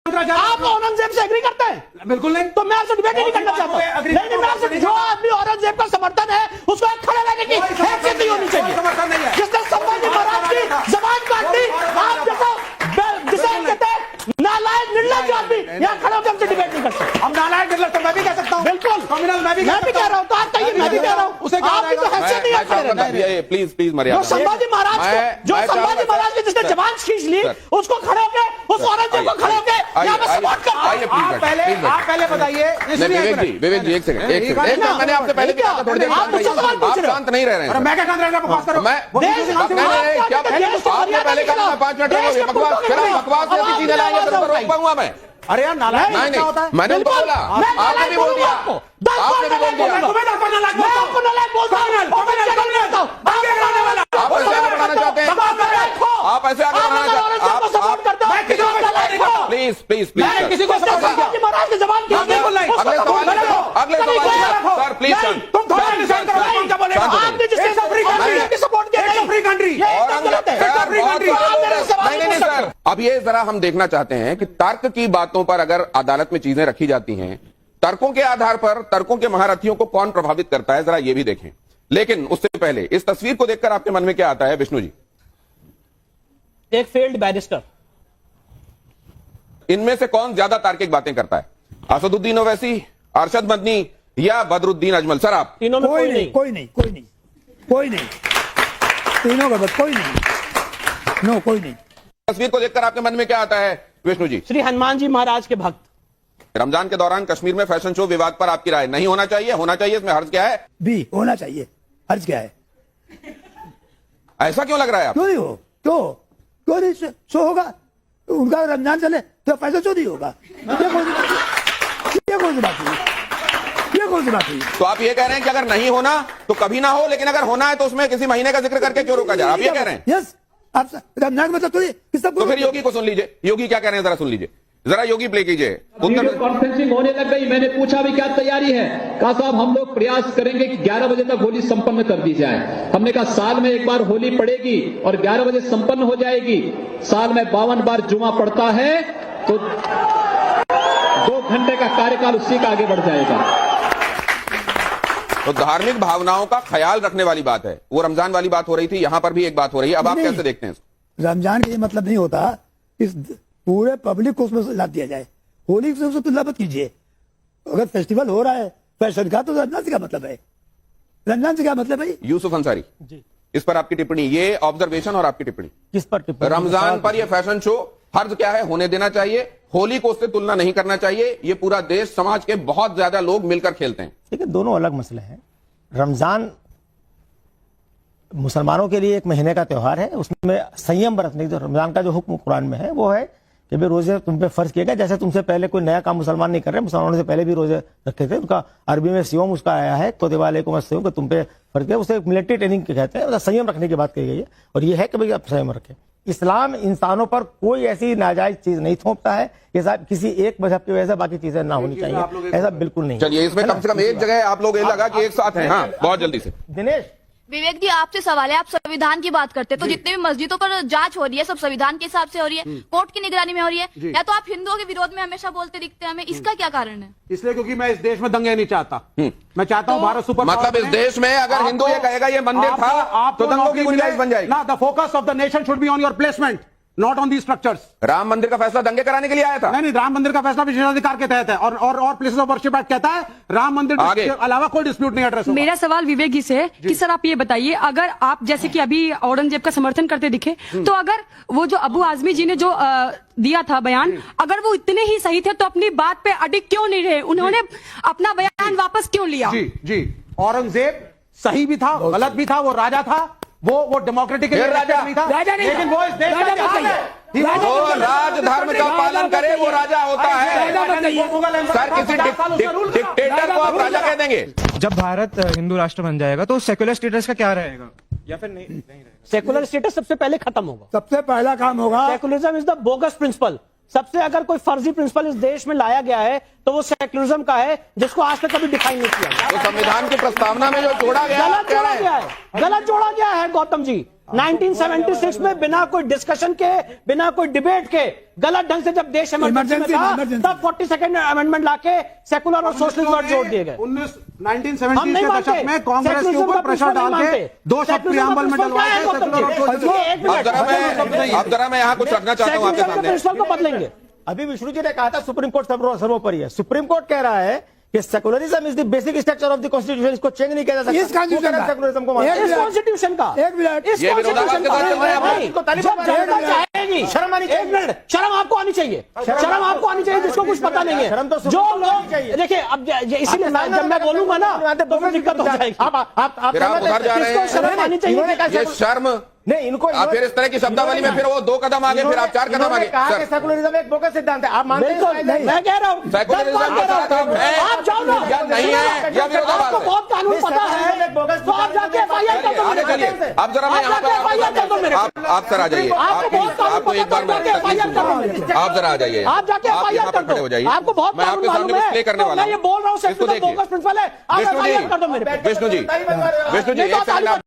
आप औरंगजेब से एग्री करते हैं? बिल्कुल नहीं। तो मैं आपसे डिबेट ही नहीं करना चाहता। नहीं, मैं आपसे, जो आदमी औरंगजेब का समर्थन है उसको एक खड़े रहने की हैसियत नहीं होनी चाहिए। समर्थन नहीं है। जिसने संभाजी महाराज की जबान काट दी, आप जैसा जिसे कहते हैं नालायक निर्लज्ज आदमी यहाँ खड़े होकर हमसे डिबेट नहीं कर सकते। हम नालायक निर्लज्ज तो मैं भी कह सकता हूँ। बिल्कुल कम्युनल मैं भी कह रहा हूँ। तो आप कहिए, मैं भी कह रहा हूँ। उसे क्या आपकी तो हैसियत नहीं है खड़े रहने की। प्लीज मर्यादा। जो संभाजी महाराज की जिसने जबान खींच ली, उसको खड़े होके, उस औरंगजेब को खड़े होके यहाँ पे सपोर्ट कर। आप पहले बताइए। विवेक जी एक सेकंड मैंने आपसे पहले भी कहा था थोड़ी देर आप शांत नहीं रह रहे हैं। मैं क्या कर रहा हूँ? बकवास करो। क्या आपने पहले कहा मैं 5 मिनट बकवास जैसी चीजें लाएंगे तो रोक पाऊंगा मैं? अरे यार नालायक क्या होता है? मैंने उनको बोला, आपने भी बोल दिया, आपने भी बोल दिया। आप ऐसे आगे बढ़ाना चाहते हैं, आप ऐसे आगे बढ़ाना चाहते हैं। प्लीज प्लीज प्लीज किसी को सपोर्ट नहीं किया। महाराज की जबान खींच दी। अगले सवाल सर प्लीज तुम थोड़ा डिसाइड करो कौन क्या बोलेगा। आपने जिसने सपोर्ट किया फ्री कंट्री। नहीं सर, अब ये जरा हम देखना चाहते हैं कि तर्क की बातों पर अगर अदालत में चीजें रखी जाती हैं, तर्कों के आधार पर तर्कों के महारथियों को कौन प्रभावित करता है, जरा ये भी देखें। लेकिन उससे पहले इस तस्वीर को देखकर आपके मन में क्या आता है विष्णु जी? एक फेल्ड बैरिस्टर। इनमें से कौन ज्यादा तार्किक बातें करता है, असदुद्दीन ओवैसी, अरशद मदनी या बदरुद्दीन अजमल? सर आप तीनों में कोई नहीं, तीनों का कोई नहीं, नो कोई नहीं। तस्वीर को देखकर आपके मन में क्या आता है विष्णु जी? श्री हनुमान जी महाराज के भक्त। रमजान के दौरान कश्मीर में फैशन शो विवाद पर आपकी राय? नहीं होना चाहिए, होना चाहिए, इसमें हर्ज क्या है? भी होना चाहिए, हर्ज क्या है? ऐसा क्यों लग रहा है आप? क्यों नहीं हो? क्यों नहीं शो होगा? उनका रमजान चले तो फैशन शो नहीं होगा? ये कौन सी बात हुई? तो आप ये कह रहे हैं कि अगर नहीं होना तो कभी ना हो, लेकिन अगर होना है तो उसमें किसी महीने का जिक्र करके क्यों रोका जाए? आप ये कह रहे हैं? यस, आप रमजान मतलब तो फिर योगी को सुन लीजिए, योगी क्या कह रहे हैं जरा सुन लीजिए, जरा योगी प्ले कीजिए। वीडियो कॉन्फ्रेंसिंग होने लग गई। मैंने पूछा भी क्या तैयारी है? कहा साहब हम लोग प्रयास करेंगे कि 11 बजे तक होली संपन्न कर दी जाए। हमने कहा साल में एक बार होली पड़ेगी और 11 बजे संपन्न हो जाएगी। साल में 52 बार जुमा पड़ता है तो 2 घंटे का कार्यकाल उसी का आगे बढ़ जाएगा। तो धार्मिक भावनाओं का ख्याल रखने वाली बात है, वो रमजान वाली बात हो रही थी, यहां पर भी एक बात हो रही है। अब आप कैसे देखते हैं? रमजान का ये मतलब नहीं होता इस पूरे पब्लिक को उसमें लाभ दिया जाए। होली से तुलना मत कीजिए। अगर फेस्टिवल हो रहा है फैशन का, तो रमजान से क्या मतलब है? रमजान से क्या मतलब है? यूसुफ अंसारी जी, इस पर आपकी टिप्पणी, ये ऑब्जर्वेशन और आपकी टिप्पणी किस पर टिप्पणी? रमजान पर ये फैशन शो हर्ज क्या है, होने देना चाहिए, होली को उससे तुलना नहीं करना चाहिए। ये पूरा देश समाज के बहुत ज्यादा लोग मिलकर खेलते हैं। देखिए दोनों अलग मसले हैं। रमजान मुसलमानों के लिए एक महीने का त्यौहार है, उसमें संयम बरतने जो रमजान का जो हुक्म कुरान में है वो है कि भाई रोजे तुम पे फर्ज किए गए। जैसे तुमसे पहले कोई नया काम मुसलमान नहीं कर रहे, मुसलमानों से पहले भी रोजे रखे थे। उनका अरबी में सियोम उसका आया है, कोतिब अलैकुम अस्सियाम, तुम पे फर्ज किया। उसे मिलिट्री ट्रेनिंग कहते हैं, संयम रखने की बात कही गई है और ये है कि भाई आप संयम रखें। इस्लाम इंसानों पर कोई ऐसी नाजायज चीज नहीं थोपता है कि साहब किसी एक मजहब की वजह से बाकी चीजें ना होनी चाहिए, ऐसा बिल्कुल नहीं। चलिए इसमें कम से कम एक जगह आप लोग ये लगा कि एक साथ हैं। हाँ बहुत जल्दी से दिनेश। विवेक जी आपसे सवाल है, आप संविधान की बात करते हैं तो जितने भी मस्जिदों पर जांच हो रही है सब संविधान के हिसाब से हो रही है, कोर्ट की निगरानी में हो रही है, या तो आप हिंदुओं के विरोध में हमेशा बोलते दिखते हैं हमें, इसका क्या कारण है? इसलिए क्योंकि मैं इस देश में दंगे नहीं चाहता। मैं चाहता हूँ भारत सुपर मतलब इस देश में अगर हिंदू ये कहेगा ये मंदिर था तो दंगों की गुंजाइश बन जाएगी। ना, the focus of the nation should be on your placement, not on the structures. Ram मंदिर का फैसला दंगे कराने के लिए आया था? नहीं, राम मंदिर का फैसला विशेषाधिकार के तहत है और प्लेसेस ऑफ वर्शिप एक्ट कहता है राम मंदिर के अलावा कोई डिस्प्यूट नहीं एड्रेस होगा। मेरा सवाल विवेक जी से है कि सर आप ये बताइए, अगर आप जैसे कि अभी औरंगजेब का समर्थन करते दिखे, तो अगर वो जो अबू आजमी जी ने जो दिया था बयान, अगर वो इतने ही सही थे तो अपनी बात पे अडिग क्यों नहीं रहे? उन्होंने अपना बयान वापस क्यों लिया? जी औरंगजेब सही भी था, गलत भी था, वो राजा था, वो डेमोक्रेटिक राजा नहीं था, राजा नहीं, लेकिन वो इस देश का जो राज धर्म का पालन करे वो राजा होता है। सर किसी डिक्टेटर को आप राजा कह देंगे? जब भारत हिंदू राष्ट्र बन जाएगा तो सेक्युलर स्टेटस का क्या रहेगा या फिर नहीं रहेगा? सेकुलर स्टेटस सबसे पहले खत्म होगा। सबसे पहला काम होगा, secularism is the bogus principle. सबसे अगर कोई फर्जी प्रिंसिपल इस देश में लाया गया है तो वो सेकुलरिज्म का है, जिसको आज तक कभी डिफाइन नहीं किया। तो संविधान की प्रस्तावना में जो जोड़ा गया गलत जोड़ा गया है, गलत जोड़ा गया है गौतम जी। 1976 में बिना कोई डिस्कशन के, बिना कोई डिबेट के, गलत ढंग से जब देश इमरजेंसी में था, तब 42nd अमेंडमेंट लाके सेकुलर और सोशलिस्ट वर्ड जोड़ दिए गए। 1970 के दशक में कांग्रेस के ऊपर प्रेशर डाल के 2 शब्द प्रियम्बल में डलवाए गए सेकुलर और सोशलिस्ट। अब जरा मैं यहाँ कुछ रखना चाहता हूँ आपके सामने। को बदलेंगे। अभी विष्णु जी ने कहा था सुप्रीम कोर्ट सर्वोपरि है। सुप्रीम कोर्ट कह रहा है कि secularism is the basic structure of the constitution, इसको चेंज नहीं किया जा सकता। इस कॉन्स्टिट्यूशन का, सेकुलरिज्म को इस कॉन्स्टिट्यूशन का, एक मिनट, इस कॉन्स्टिट्यूशन का शर्म आनी चाहिए, शर्म आपको आनी चाहिए, शर्म आपको आनी चाहिए, जिसको कुछ पता नहीं है। जो लोग देखिए, अब इसीलिए जब मैं बोलूंगा ना तो फिर दिक्कत हो जाएगी। आप उधर जा रहे हैं, शर्म आनी चाहिए, ये शर्म नहीं, इनको आप फिर इस तरह की शब्दावली में फिर वो 2 कदम आगे, फिर आप 4 कदम आगे। सर, सेकुलरिज्म एक बोगस सिद्धांत है, आप मानते हैं? मैं कह रहा हूँ सेकुलरिज्म आप जाओ ना, या नहीं है या विरोधाभास आपको है? बहुत कानून पता है, तो आप जाके FIR कर दो आगे मेरे चलिए, से। अब जरा मैं यहाँ पर आप सर आ जाइए, आपको एक बार मैं आप जरा आ जाइए, आप जाके आप FIR यहाँ कर पर खड़े हो दो, जाइए, आपको बहुत मैं आपके सामने कुछ प्ले करने वाला मैं ये बोल रहा हूँ, इसको देखिए। बोगस प्रिंसिपल है, आप विष्णु FIR कर दो मेरे पे। जी, विष्णु जी, एक सेकंड आप